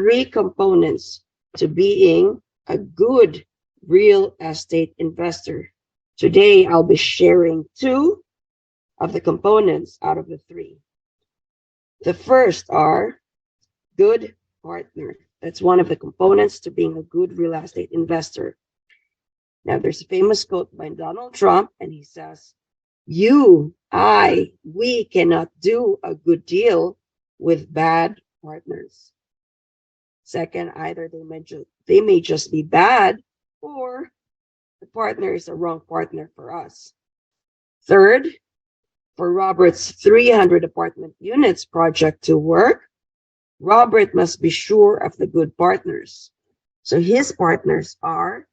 three components to being a good real estate investor. Today, I'll be sharing two of the components out of the three. The first are good partner. That's one of the components to being a good real estate investor. Now, there's a famous quote by Donald Trump, and he says, we cannot do a good deal with bad partners. Second, either they may just be bad, or the partner is a wrong partner for us. Third, for Robert's 300 apartment units project to work, Robert must be sure of the good partners. So his partners are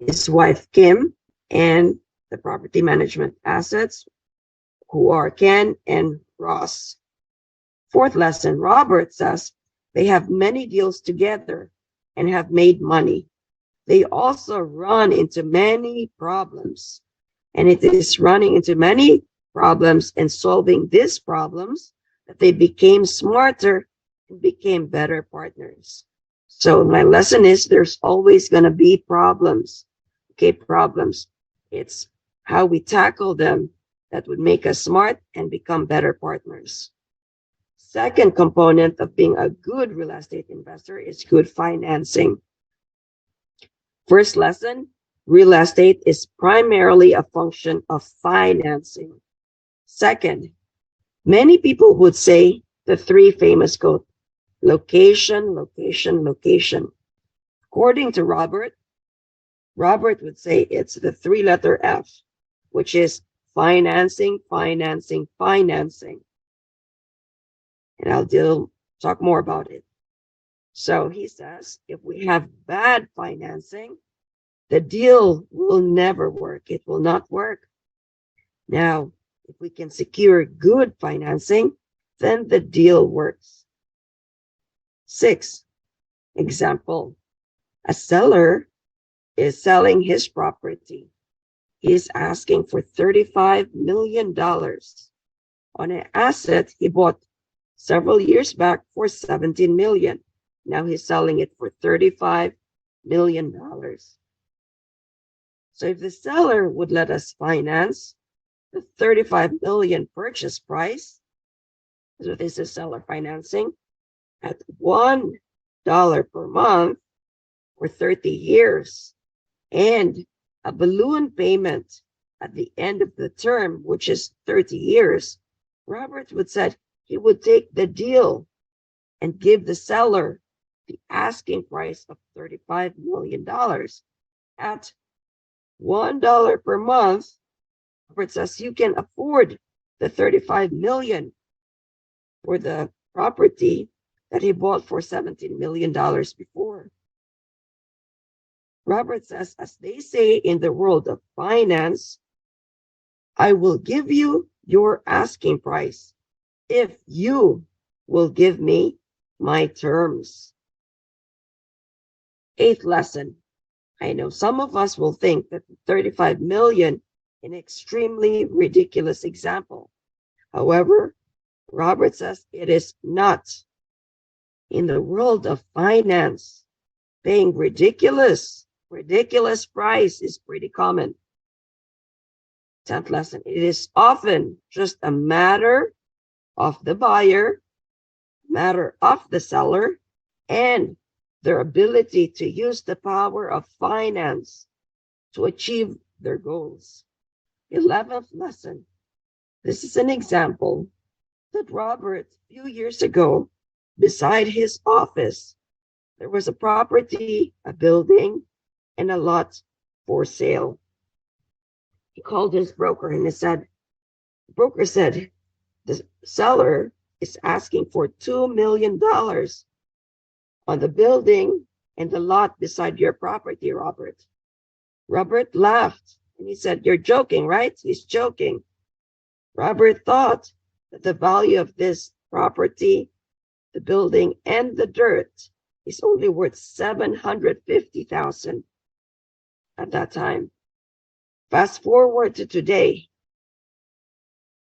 his wife, Kim, and the property management assets, who are Ken and Ross. Fourth lesson, Robert says they have many deals together and have made money. They also run into many problems. And it is running into many problems and solving these problems that they became smarter and became better partners. So my lesson is there's always going to be problems. Okay, problems. It's how we tackle them that would make us smart and become better partners. Second component of being a good real estate investor is good financing. First lesson, real estate is primarily a function of financing. Second, many people would say the three famous quote, location, location, location. According to Robert would say it's the three-letter F, which is financing, financing, financing. And I'll talk more about it. So he says, if we have bad financing, the deal will never work. It will not work. Now, if we can secure good financing, then the deal works. 6, example, a seller is selling his property. He's asking for $35 million on an asset he bought several years back for $17 million. Now he's selling it for $35 million. So if the seller would let us finance the $35 million purchase price, so this is seller financing, at $1 per month for 30 years, and a balloon payment at the end of the term, which is 30 years, Robert would say he would take the deal and give the seller the asking price of $35 million at $1 per month. Robert says you can afford the $35 million for the property that he bought for $17 million before. Robert says, as they say in the world of finance, I will give you your asking price if you will give me my terms. 8th lesson. I know some of us will think that 35 million an extremely ridiculous example. However, Robert says it is not. In the world of finance, paying ridiculous price is pretty common. 10th lesson, it is often just a matter of the buyer, matter of the seller, and their ability to use the power of finance to achieve their goals. 11th lesson, this is an example that Robert, a few years ago, beside his office, there was a property, a building, and a lot for sale. He called his broker and the broker said, the seller is asking for $2 million on the building and the lot beside your property, Robert. Robert laughed and he said, you're joking, right? He's joking. Robert thought that the value of this property, the building, and the dirt is only worth $750,000 at that time. Fast forward to today.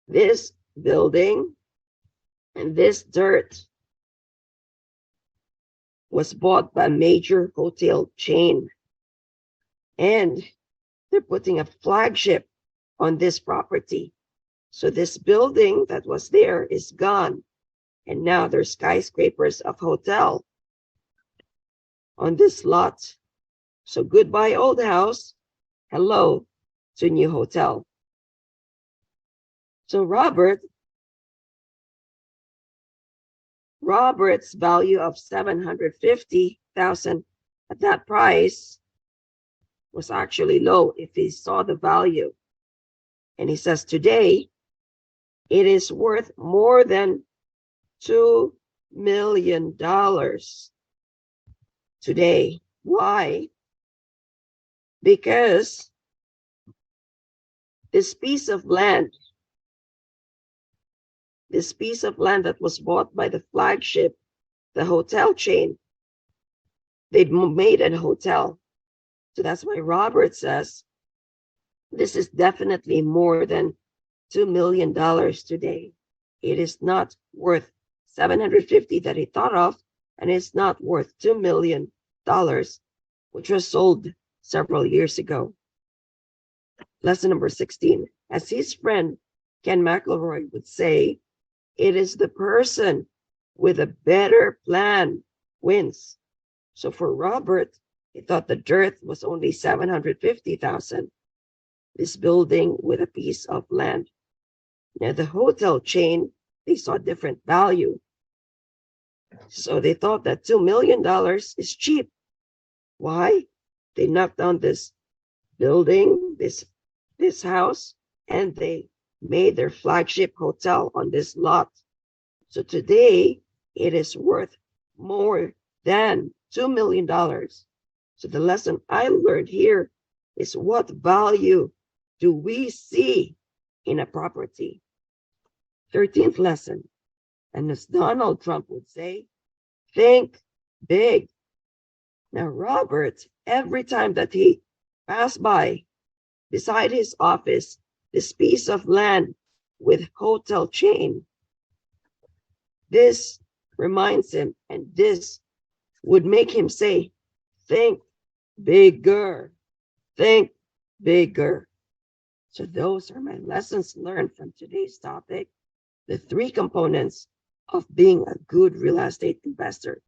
This building and this dirt was bought by a major hotel chain, and they're putting a flagship on this property. So this building that was there is gone, and now there's skyscrapers of hotel on this lot. So goodbye, old house. Hello to new hotel. So Robert's value of 750,000 at that price was actually low if he saw the value. And he says today it is worth more than $2 million today. Why? Because this piece of land that was bought by the flagship, the hotel chain, they'd made a hotel. So that's why Robert says this is definitely more than $2 million today. It is not worth 750 that he thought of, and it's not worth $2 million, which was sold several years ago. Lesson number 16. As his friend Ken McElroy would say, it is the person with a better plan wins. So for Robert, he thought the dirt was only 750,000. This building with a piece of land. Now the hotel chain, they saw different value. So they thought that $2 million is cheap. Why? They knocked down this building, this house, and they made their flagship hotel on this lot. So today it is worth more than $2 million. So the lesson I learned here is, what value do we see in a property? 13th lesson. And as Donald Trump would say, think big. Now, Robert, every time that he passed by beside his office, this piece of land with hotel chain, this reminds him, and this would make him say, think bigger, think bigger. So those are my lessons learned from today's topic, the 3 components of being a good real estate investor.